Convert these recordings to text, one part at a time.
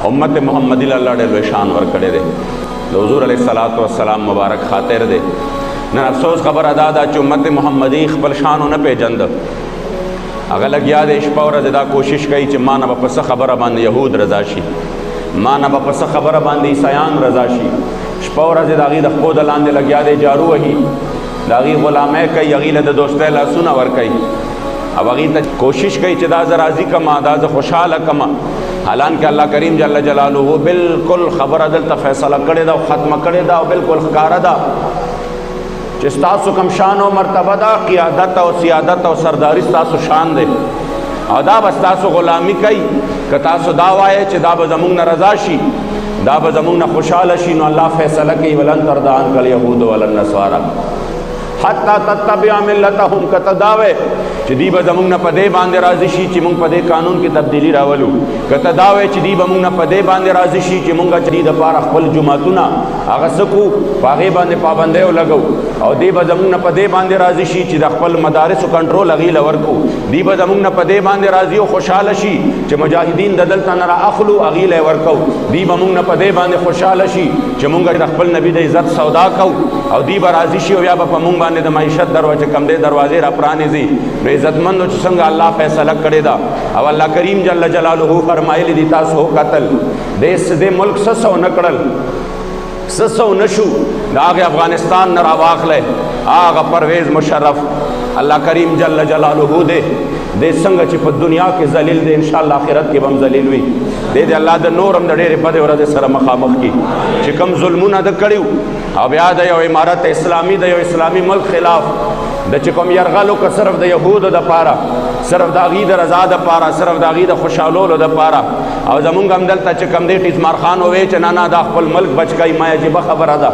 उम्मत मोहम्मदी अल्लाह डे शान वर करे दे हुजूर अलैहिस्सलातु वस्सलाम मुबारक खातिर दे न अफसोस खबर अदा दा च उम्मत मोहम्मदी खपल शान न पेजंद अगर लगिया दे शपौर ज़दा कोशिश कई च मां न बपस खबर बांध यहूद रजाशी मां न बपस खबर बांध ईसायान रजाशी शपौर ज़दागी दखोद लांदे लगिया दे जारू वही दागी गुलामे कई अगील द दोस्त ला सुना वर कई अब अगी तक कोशिश कई च दाज राजी कमा दाज खुशहाल कमा हालांकि अल्लाह करीम जल्ल जलालुहु बिल्कुल खबर अदल त फैसला करे दा ख़त्म करे दा बिल्कुल कार दा चिस्तासु कम शान व मर्तबा दा क़ियादत और सियादत और सरदारी तासु शान दे अदा बस्तासु ग़ुलामी कई कतासु दावाए च दाब ज़मुन न रज़ाशी दाब ज़मुन न खुशहाल शी नो अल्लाह फैसला कई वलन तरदान कल यहूद वलन नस्वारा हत्ता तत्तबिअ मिल्लतहुम कतदावे चदी बज़मुन न पदे बांधे राज़ी शी ची मुंग पदे कानून की तब्दीली रावलू कतदावे चदी बमुंग न पदे बांधे राज़ी शी ची मुंगा चदी द पार खपल जुमातुना आगा सकू पागे बांधे पाबंदे लगो और दी बज़मुंग न पदे बांधे राज़ी शी ची द खपल मदारिस कंट्रोल अगी लवरकू दी बज़मुंग न पदे बांधे राज़ी ओ खुशहाल शी च मुजाहिदीन ददल तनरा अखलू अगी लवरकू दी बमुंग न पदे बांधे खुशहाल शी च मुंगा खपल नबी द इज्जत सौदा कौ और दी बराज़ी शी या बमुंग बांधे द मईशत दरवाजे कमदे दरवाजे रा प्रानिजी इज्जतमंद संग अल्लाह फैसला करे दा अब अल्लाह करीम जल्ल जलालुहु फरमाइल दी तासो कतल देश दे मुल्क ससो नकड़ल ससो नशु दागे अफगानिस्तान न रावाखले आगा परवेज मुशर्रफ अल्लाह करीम जल्ल जलालुहु दे संग चिप दुनिया के जलील दे इंशाअल्लाह आखिरत के बम जलील हुई दे अल्लाह द नूरम द डेरे पदे और सर मखामख की चिकम जुल्मुन द कड़ियो अब याद है इमारत इस्लामी द इस्लामी मुल्क खिलाफ द चिकम यरगलो का सिर्फ द यहूद द पारा सिर्फ दागी द रजा द पारा सिर्फ दागी द खुशहालोल द पारा और जमुंग हमदल त चिकम दे टिस्मार खान होवे च नाना दा खपल मुल्क बच गई मैं अजीब खबर अदा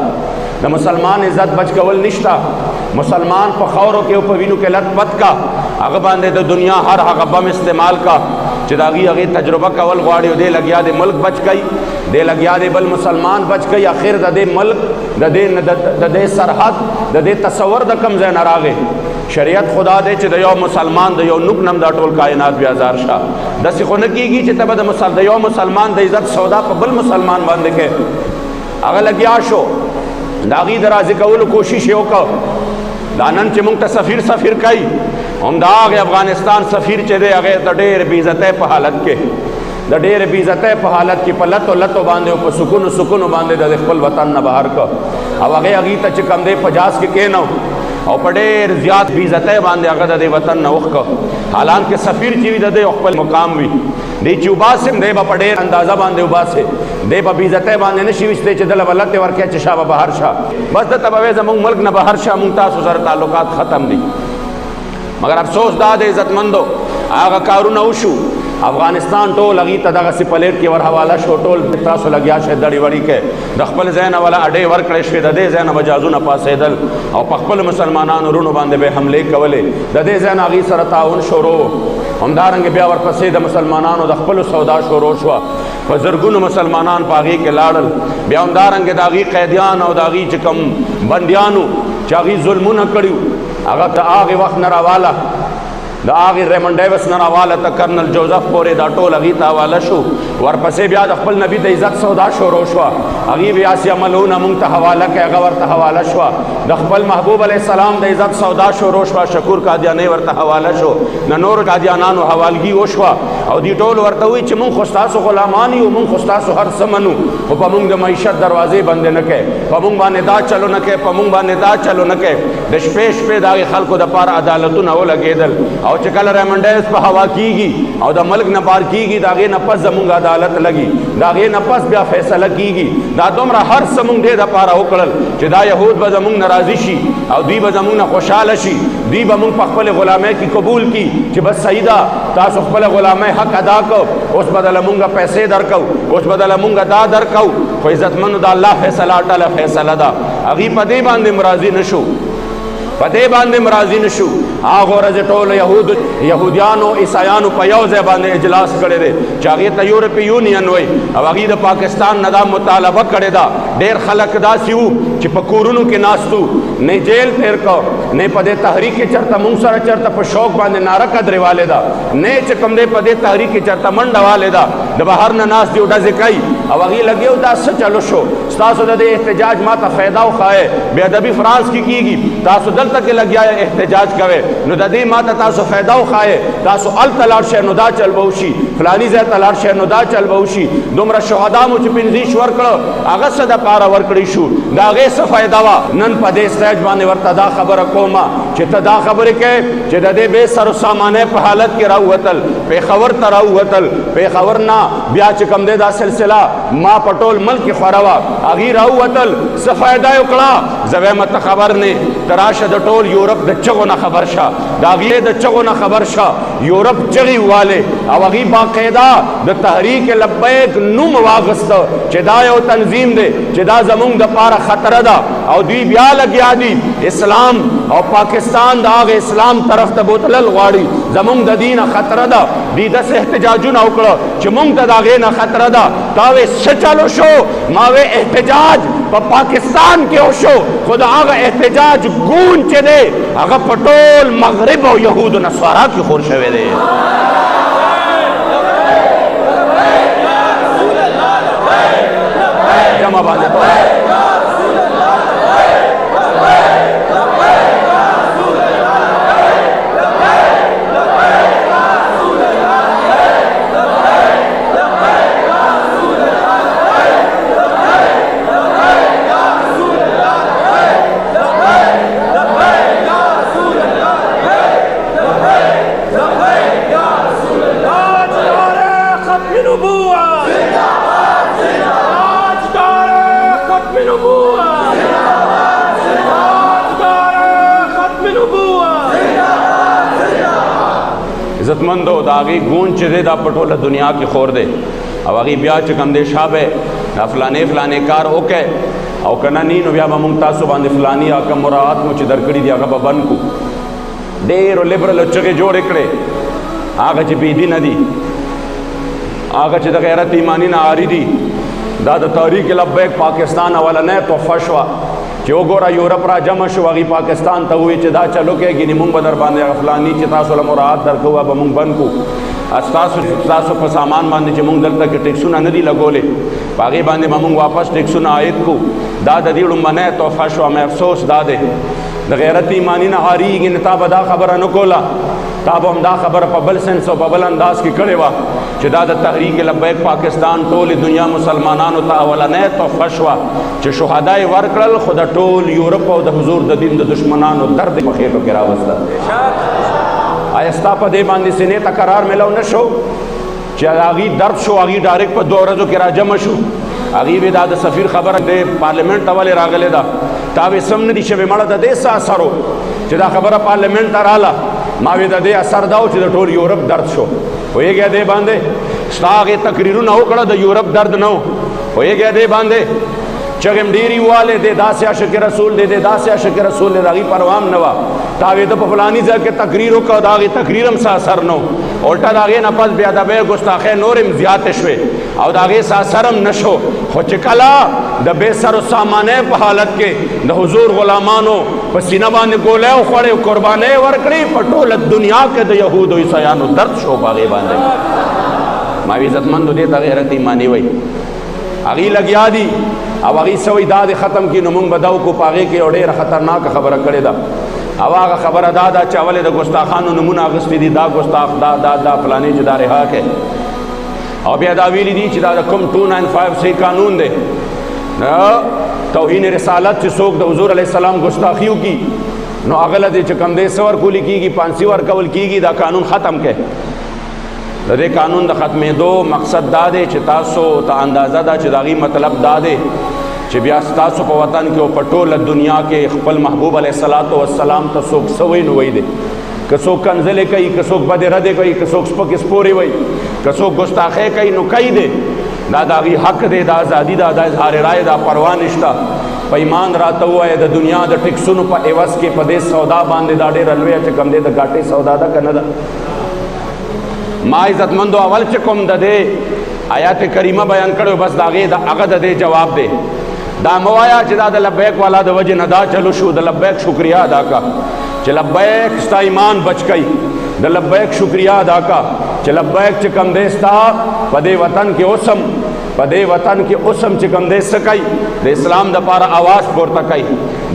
द मुसलमान इज्जत बच कवल निश्ता मुसलमान पखौरों के उपविनु के लतपत का अग बांधे तो दुनिया हर हक बम इस्तेमाल का चिदागी अगे तजुर्बा कवल ग्वाड़ी दे लगिया दे मुल्क बच गई दे लगिया दे बल मुसलमान बच गई आखिर दे मुल्क दे सरहद दे तस्वर द कम जैन रागे शरीयत खुदा दे च दयो मुसलमान दयो नुक नम दा टोल कायनात बेजार शाह दस खुन कीगी च तब दयो मुसलमान द इज्जत सौदा बल मुसलमान बांध के अगर लगिया शो दागी दराजी कवल कोशिश यो का दानन च मुंग सफ़ीर सफ़ीर कई हम दाग अफगानिस्तान सफ़ीर चे दे अगे द ढेर बीज़त पे हालत के द ढेर बीज़त पे हालत की पलतो लतो बांधे ऊपर सुकुन सुकुन बांधे द खपल वतन न बाहर का अब अगे अगी तक कम दे 50 के न और पडेर ज़्यादा बीज़त बांधे अगर दे वतन न उख का हालांकि सफ़ीर चीवी दे उखपल मुकाम हुई दे चुबासिम दे पडेर अंदाज़ा बांधे उबासे दे बीज़त बांधे न शिविश्ते चदल वलत वर के चशा बहर शाह बस द तब जमुंग मुल्क न बहर शाह मुंगता सुसर ताल्लुकात ख़त्म दी मगर अफसोस दाद इज़्ज़तमंदो आगा कारू न उशू अफगानिस्तान टोल अगी तदा से प्लेट के वर हवाला शो टोल तासो लगिया शे दड़ी वड़ी के दखपल जैन वाला अडे वर करे शे ददे जैन बजाजू न पासेदल और पखपल मुसलमानान रुण बांधे बे हमले कवले ददे जैन अगी सर ताउन शोरो हमदारंग ब्या वर पसेद मुसलमानान दखपल सौदा शोरो शवा बुजुर्गुन मुसलमानान पागी के लाड़ल ब्या हमदारंग दागी कैदियान और दागी चिकम बंदियानु चागी जुल्म न कड़ियो अगर त आगे वक्त न रवाला द आगे रेमंड डेविस न रवाला त कर्नल जोसेफ पोरे दा टोल अगी तावाला शो वर पसे ब्याद खपल नबी द इज्जत सौदा शोरो शवा अगी बियासी अमलून मुंग त हवाला के अगवर त हवाला शवा द खपल महबूब अलैहिस्सलाम द इज्जत सौदा शोरो शवा शकूर कादियाने वर त हवाला शो न नूर कादियानान हवालगी ओशवा और दी टोल वर त हुई च मुंग खुस्तासो गुलामानी ओ मुंग खुस्तासो हर समनु ओ पमुंग द मईशत दरवाजे बंदे न के पमुंग बाने दा चलो न के पमुंग बाने दा चलो न के दश पेश पे दागे खल्को द पार अदालतु न ओ लगेदल और चकल रेमंडेस पर हवा कीगी और द मुल्क न पार कीगी दागे न पस जमुंग अदालत लगी दागे न पस ब्या फैसला कीगी दा तुमरा हर समूंग दे द पारा उकड़ल चिदा यहूद ब जमुंग नाराजी शी और दी ब जमुंग न खुशहाल शी दी बमुंग पखपल गुलामे की कबूल की कि बस सईदा तास पखपल गुलामे हक अदा को उस बदल मुंगा पैसे दर को उस बदल मुंगा दा दर को कोई इज्जतमंद दा अल्लाह फैसला अटल फैसला दा अगी पदे बांधे मराजी नशो पदे बांधे मराजी नशु आगोरज टोल यहूदियानो ईसायानो पे यौ ज़ै बांधे इजलास करे दे चाहे तो यूरोपीय यूनियन वही अब अगी द पाकिस्तान नदा मुतालबा करे दा देर खलक दा सिऊ कि पकूरुनु के नास्तू ने जेल तेर को ने पदे तहरीक चरता मुंसर चरता पर शौक बांधे नारा कदरे वाले दा ने चकम दे पदे तहरीक चरता मंडा वाले दा द बाहर न नास दी उड़ा जिकाई अब अगी लगे उदा चलो शो तासो दे एहतजाज माता फायदा खाए बेअदबी फ्रांस की तासो दल तक लग गया एहतजाज करे नुदी माता तासो फायदा खाए तासो अल तलार शे नुदा चल बहुशी फलानी जै तलार शे नुदा चल बहुशी दुमरा शहदा मुझ पिंजीश वर्कड़ अगस्त द पारा वर्कड़ी शू दागे स फायदावा नन पदे सहज बाने वर्ता दा खबर कोमा चित दा खबर के चित दे बे सर सामाने पे हालत के राउ वतल पे खबर तराउ वतल पे खबर ना ब्या चकम दे दा सिलसिला माँ पटोल मल के खरावा अगी राउ वतल सफायदा उकड़ा जवे मत खबर ने तराश द टोल यूरोप द चगो ना खबर शा दागिले द चगो ना खबर शा यूरोप चगी वाले अब अगी बाकायदा द तहरीक लब्बैक नुम वागस्त चिदायो तंजीम दे चिदा जमुंग द पारा खतरा दा और दी ब्या लगिया दी इस्लाम और पाकिस्तान दाग इस्लाम तरफ त बोतलल वाड़ी जमुंग द दीन खतरा दा दी दस एहतजाजु ना उकड़ा चमुंग द दागे ना खतरा दा तावे सचालो शो मावे एहतजाज पाकिस्तान के ओशो खुदा आगा एहतजाज गूंज दे आगा पटोल मगरिब और यहूद नस्वारा की खोर शवे दे जमा बांधे तो इज्जतमंदो दागी गूंज दे दा पटोल दुनिया की खोर दे अब अगी ब्या चकम दे शाबे फलाने फलाने कार ओके और कना नी नो ब्या मुमता सुबान फलानी आका मुराद मुझ दरकड़ी दिया का बन को डेर लिबरल चके जोड़ इकड़े आगा च बीदी नदी आगा च गैरत ईमानी ना आरी दी दादा तारीख लब्बैक पाकिस्तान वाला ने तो फशवा जो गोरा यूरोप रा जमा शो अगी पाकिस्तान त हुई चिदा चलो के गिनी मुंग बदर बांधे फलानी चितासुल मुराद दर को अब मुंग बन को अस्तासु पर सामान बांधे च मुंग दल तक टेक्सुना नदी लगोले बागी बांधे मुंग वापस टेक्सुना आयत को दादा दीड़ू मने तो फशवा में अफसोस दादे द गैरत ईमानी ना हारी गिन ताबदा खबर अनुकोला ताब हम दा खबर पबल सेंस और पबल अंदाज की करे वा चिदाद तहरीक लब्बैक पाकिस्तान टोल दुनिया मुसलमानान तावला ने तो फशवा च शुहदाए वर्कल खुदा टोल यूरोप और हुजूर द दिन द दुश्मनान और दर्द मखेलो के रावस्ता आयस्ता पदे बांधे सिने तकरार मिलो न शो चागी दर्द शो आगी डायरेक्ट पर दो रजो के राजम शो आगी बेदाद सफीर खबर दे पार्लियामेंट वाले रागले दा तावे समन दी शबे मड़ा दे सा असरो चिदा खबर पार्लियामेंट ताराला मावे दे असर दाओ चिदा टोल यूरोप दर्द शो होए गया दे बांधे सागे तकरीरू ना होकड़ा द यूरोप दर्द न होए गया दे बांधे चगम डेरी वाले दे दास आशिक रसूल दे दास आशिक रसूल दे दागी परवाम नवा तावे तो फलानी जगह के तकरीरों का दागे तकरीरम सा असर नो उल्टा दागे नपस बेअदबे गुस्ताखे नोरम ज़ियातशवे और दागे सा सरम नशो हो चिकला द बेसर सामाने हालत के द हुजूर गुलामानो पसीना बांधे गोले खड़े कुर्बाने वर्कड़ी पटोल दुनिया के द यहूद ईसायानो दर्द शो बागे बांधे मावी इज्जतमंद दे गैरत ईमानी वही अगी लगिया दी अब अगी सवई दाद ख़त्म की नमुंग बदाऊ को पागे के और ख़तरनाक खबर करे दा अब आगा खबर दादा चावले द गुस्ताखान नमूना अगस्ती दी दा गुस्ताख दा दा दा फलानी जदा रहा के और बेदावीली दी चिदा कुम 295 से कानून दे तौहीन रिसालत से सोक द हुजूर अलैहिस्सलाम गुस्ताखियों की नो अगला दे चकम दे सवर कुली की 500 वर कवल की दा कानून ख़त्म के दे कानून द ख़त्मे दो मकसद दादे चितासो ता अंदाज़ा दा चिदागी मतलब दादे चिबियास्तासो प वतन के पटोल दुनिया के खपल महबूब अलैहिस्सलातु वस्सलाम त सोक सवई नुई दे कसोक कंजले कई कसोक बदे रदे कई कसोक स्पक स्पोरे वई कसोक गुस्ताखे कई नु कई दे दादागी हक दे दा आज़ादी दा इज़हार राय दा परवाह निश्ता په ایمان راته ووایه د دنیا د ټیکسونو په عوض کې په دې سودا باندې دا ډېره لویه چې کوم دی د ګاټۍ سودا ده که نه ده؟ ما عزتمندو اول چې کوم د دې آیات کریمه بیان کړی بس د هغې د هغه د دې جواب دی. دا مه وایه چې دا د لبیک والا د وجې نه دا چلو شو. د لبیک شکریه ادا کا چې لبیک ستا ایمان بچ کئ. د لبیک شکریه ادا کا چې لبیک چې کوم دی ستا په دې وطن کې اوسم چې کوم دی څه کوي د اسلام دپاره آواز پورته کوي.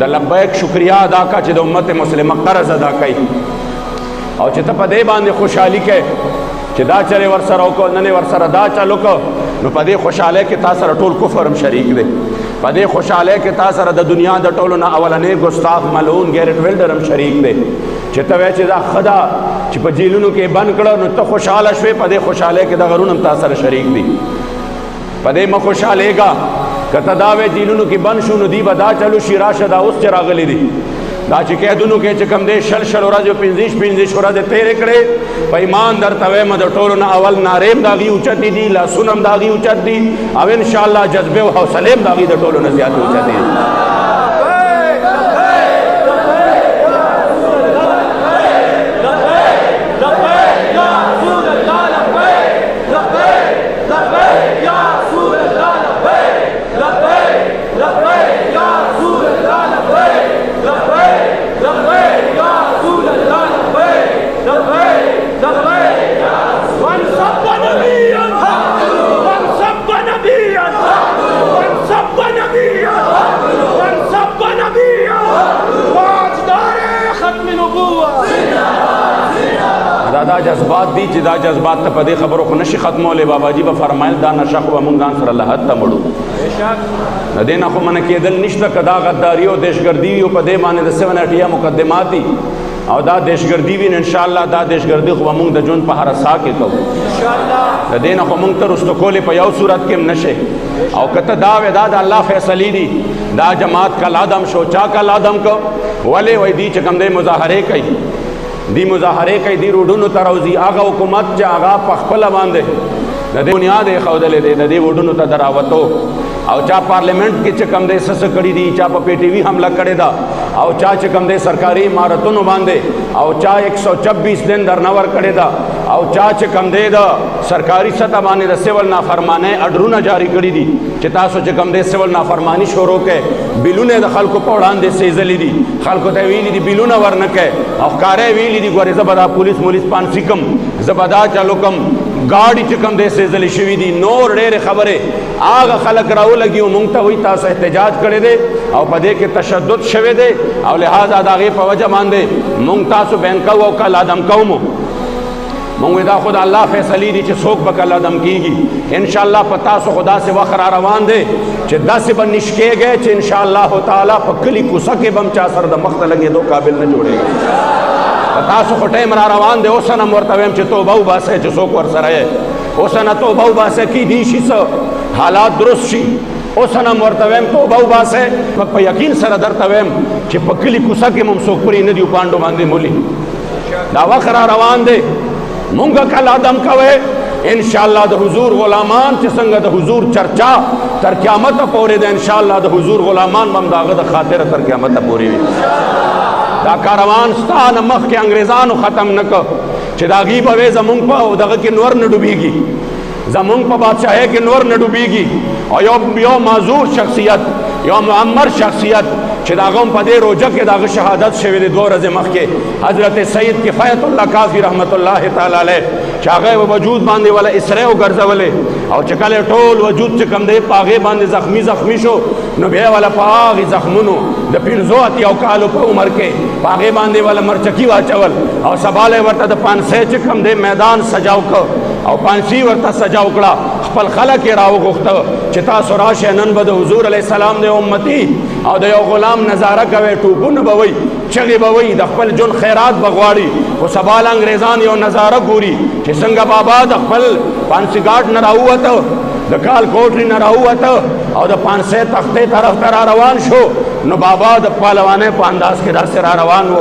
د لبیک شکریه ادا کا چې د امت مسلمه قرض ادا کوي او چې ته په دې باندې خوشحالي کوې چې دا چلې ورسره وکړو نن یې ورسره دا چل وکړو نو په دې خوشحالۍ کې تا سره ټول کفر هم شریک دی. په دې خوشحالۍ کې تا سره د دنیا د ټولو نه اولنی ګستاخ ملعون ګیرټ ویلډر هم شریک دی چې ته وایې چې دا ښه ده چې په جیلونو کې بند کړه نو ته خوشحاله شوې. په دې خوشحالۍ کې دغه روڼ هم تا سره شریک دي. په دې مه خوشحالېږه که ته دا وایې جیلونو کې بند شو نو دی به دا چلو شي راشه دا اوس چې راغلی دي دا چې قیدونو کې چې کوم دی شل ورځې 25 ورځې تېرې کړې په ایمان درته وایم د ټولو نه اول نارې هم د هغې اوچتې دي لاسونه هم د هغې اوچت دي او انشاءالله جذبې او حوصلې هم د هغې د ټولو نه زیاتې اوچتې دي. دا جذبات دي چې دا جذبات ته په دې خبرو خو نشي ختمولی. بابا جي به فرمایل دا نشه خو به مونږ ځان سره لحد ته مړو. د دې نه خو منع کېدل نشته که دا غداري او دهشتګردي وي او په دې باندې د 7 مقدمات دي او دا دهشتګردي وي نو انشاءالله دا دهشتګردي خو به مونږ د ژوند په هره ساه کې کوو. د دې نه خو مونږ ته رستو کولی په یو صورت کې هم نشي. او که ته دا وې دا د الله فیصلې دي دا جماعت کل آدم شو چا کل آدم کو ولې وایي دی چې کوم دی مظاهرې کوي دی روډونو ته راوځي هغه حکومت چې هغه په خپله باندې د دې بنیاد یې ښودلی دی د دې وډونو ته د راوتو او چا پارلیمنٹ کې چې کوم دی څه کړي دي چا په پی ټي وي حمله کړې ده او چا چې کوم دی سرکاري عمارتونو باندې او چا 126 دن درنور کړې ده او چا چې کوم دی د سرکاري سطح باندې د سیول نافرمانۍ اډرونه جاری کړي دي چې تاسو چې کوم دی سیول نافرمانی شروع کړئ بیلونه د خلکو په وړاندې سیزلي دي خلکو ته ویلي دي بیلونه ورنه کړئ او ښکاره ویلي دي ګورې زه به دا پولیس پانسي کم زه به دا چلو کم ګاډي چې کوم دی سیزلې شوي دي نور ډېرې خبرې هغه خلک راولګي او مونږ ته وایي تاسو احتجاج کړی دی او په دې کې تشدد شوی دی او لہذا د هغې په وجه باندې مونږ تاسو بین کوو او کل عدم کوو مونږ دا خو د الله فیصلې دي چې څوک به کل عدم کېږي انشاءالله په تاسو خو داسې وخت را روان دی چې داسې به نشکېږئ چې انشاءالله تعالی په کلي کوڅه کې به هم چا سره د مخ ته لګېدو قابل نه جوړېږي په تاسو خو ټایم را روان دی اوس نه م ورته وایم چې توبه وباسئ چې څوک ورسره یې اوس نه توبه وباسئ کیدی شي څه حالات درست شي اوس نه م ورته وایم توبه وباسئ په یقین سره درته وایم چې په کلي کوڅه کې مو څوک پرې نه دي پانډو باندې مولي دا وخت را روان دی مونږ کل عدم کوئ انشاءالله د حضور غلامان چې څنګه د حضور چرچا تر قیامته پورې ده انشاءالله د حضور غلامان به هم د هغه د خاطره تر قیامته پورې وي دا کاروان ستا نه مخکې انګریزانو ختم نه که چې د هغې به وې زمونږ په دغه کې نور نه ډوبېږي زمونږ په بادشاهۍ کې نور نه ډوبېږي او یو معذور شخصیت یو معمر شخصیت چې د هغه هم په دې روجه کې د هغه شهادت شوی دی 2 ورځې مخکې حضرت سید کفایت الله کافي رحمت الله تعالی علیه چې هغه وجود باندې ولا اسره وګرځولې او چې کله ټول وجود چې کوم دی په هغې باندې زخمی شو نو بیا ولا په هغې زخمونو د 15 کالو په عمر کې په هغې باندې ولا مرچکي واچول او سباله ورته د پانسۍ چې کوم دی میدان سجاو که او پانسي ورته سجاو کړه خپل خلک یې راوغوښته چې تاسو راشئ نن به د حضور علیه السلام د امتي او د یو غلام نظاره کوئ ټوپونه به وئ چغې به وئ د خپل ژوند خیرات به غواړي خو سبا انګریزان یو نظاره ګوري چې څنګه بابا د خپل پانسي ګاټ نه راووته د کال کوټري نه راووته او د پانسۍ تختې طرف ته را روان شو نو بابا د پهلوانۍ په انداز کې داسې را روان و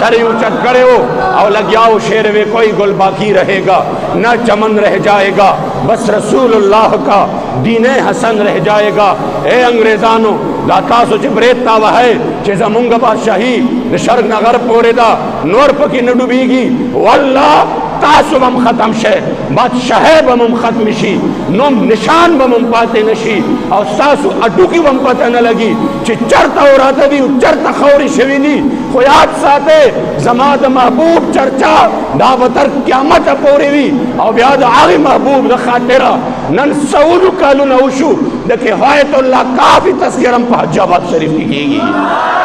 سر یې اوچت کړی و او لګیا و شعر وی کوئی گل باقی رہے گا نہ چمن رہ جائے گا بس رسول اللہ کا دین حسن رہ جائے گا اے انگریزانو दाता सोच ब्रेत तावा है चेजा मुंगा बादशाही निशर्ग नगर पोरेदा नोर पकी न डूबीगी वल्लाह तासु बम खत्म शे बादशाह बम खत्म शी नोम निशान बम पाते नशी और सासु अड्डू की बम पता न लगी चरता हो रहा था भी चरता खौरी शविनी खोयात साथे जमात महबूब चर्चा दावतर क्यामत पोरेवी और ब्याद आगे महबूब द खातिरा नन सऊद कालू नौशु देखे हायतुल्लाह काफी तस्करम पहजाबाद शरीफ की